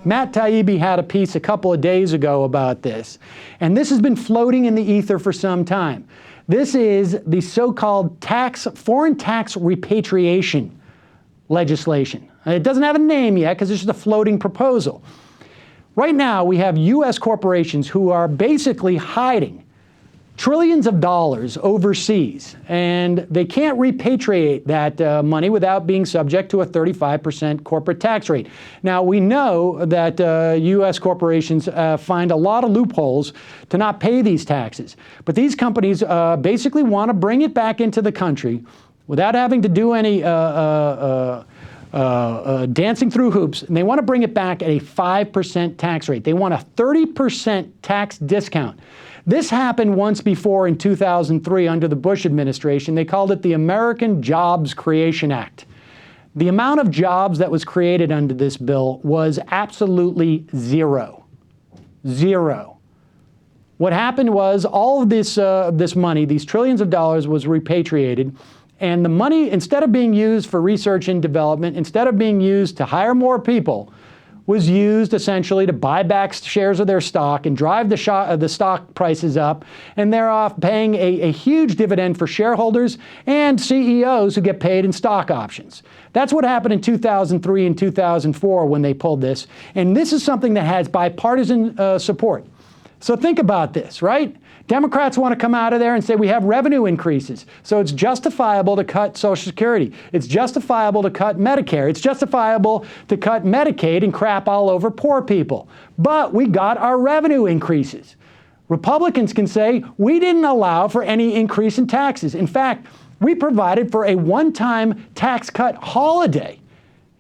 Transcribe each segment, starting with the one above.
Matt Taibbi had a piece a couple of days ago about this, and this has been floating in the ether for some time. This is the so-called foreign tax repatriation legislation. It doesn't have a name yet because it's just a floating proposal. Right now, we have U.S. corporations who are basically hiding trillions of dollars overseas, and they can't repatriate that money without being subject to a 35% corporate tax rate. Now, we know that U.S. corporations find a lot of loopholes to not pay these taxes, but these companies basically want to bring it back into the country without having to do any dancing through hoops, and they want to bring it back at a 5% tax rate. They want a 30% tax discount. This happened once before in 2003 under the Bush administration. They called it the American Jobs Creation Act. The amount of jobs that was created under this bill was absolutely zero. Zero. What happened was all of this money, these trillions of dollars, was repatriated. And the money, instead of being used for research and development, instead of being used to hire more people, was used essentially to buy back shares of their stock and drive the stock prices up, and they're off paying a huge dividend for shareholders and CEOs who get paid in stock options. That's what happened in 2003 and 2004 when they pulled this, and this is something that has bipartisan support. So think about this, right? Democrats want to come out of there and say we have revenue increases, so it's justifiable to cut Social Security. It's justifiable to cut Medicare. It's justifiable to cut Medicaid and crap all over poor people. But we got our revenue increases. Republicans can say we didn't allow for any increase in taxes. In fact, we provided for a one-time tax cut holiday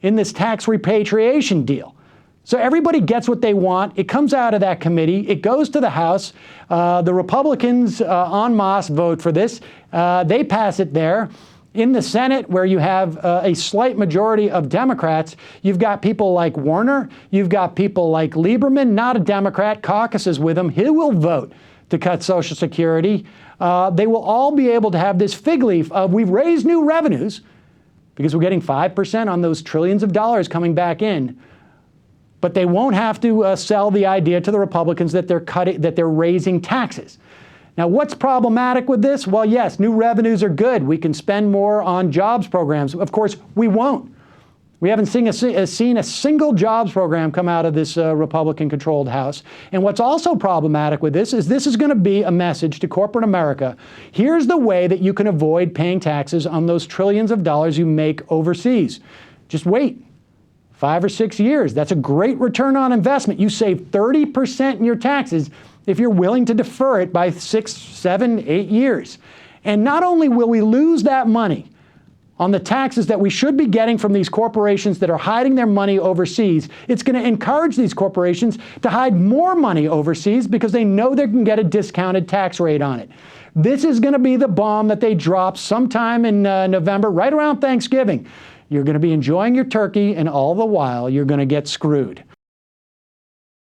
in this tax repatriation deal. So everybody gets what they want. It comes out of that committee. It goes to the House. The Republicans en masse vote for this. They pass it there. In the Senate, where you have a slight majority of Democrats, you've got people like Warner. You've got people like Lieberman, not a Democrat, caucuses with him. He will vote to cut Social Security. They will all be able to have this fig leaf of we've raised new revenues because we're getting 5% on those trillions of dollars coming back in. But they won't have to sell the idea to the Republicans that they're raising taxes. Now, what's problematic with this? Well, yes, new revenues are good. We can spend more on jobs programs. Of course, we won't. We haven't seen a single jobs program come out of this Republican-controlled House. And what's also problematic with this is going to be a message to corporate America. Here's the way that you can avoid paying taxes on those trillions of dollars you make overseas. Just wait. 5 or 6 years. That's a great return on investment. You save 30% in your taxes if you're willing to defer it by 6, 7, 8 years. And not only will we lose that money on the taxes that we should be getting from these corporations that are hiding their money overseas, it's going to encourage these corporations to hide more money overseas because they know they can get a discounted tax rate on it. This is going to be the bomb that they drop sometime in November, right around Thanksgiving. You're going to be enjoying your turkey, and all the while, you're going to get screwed.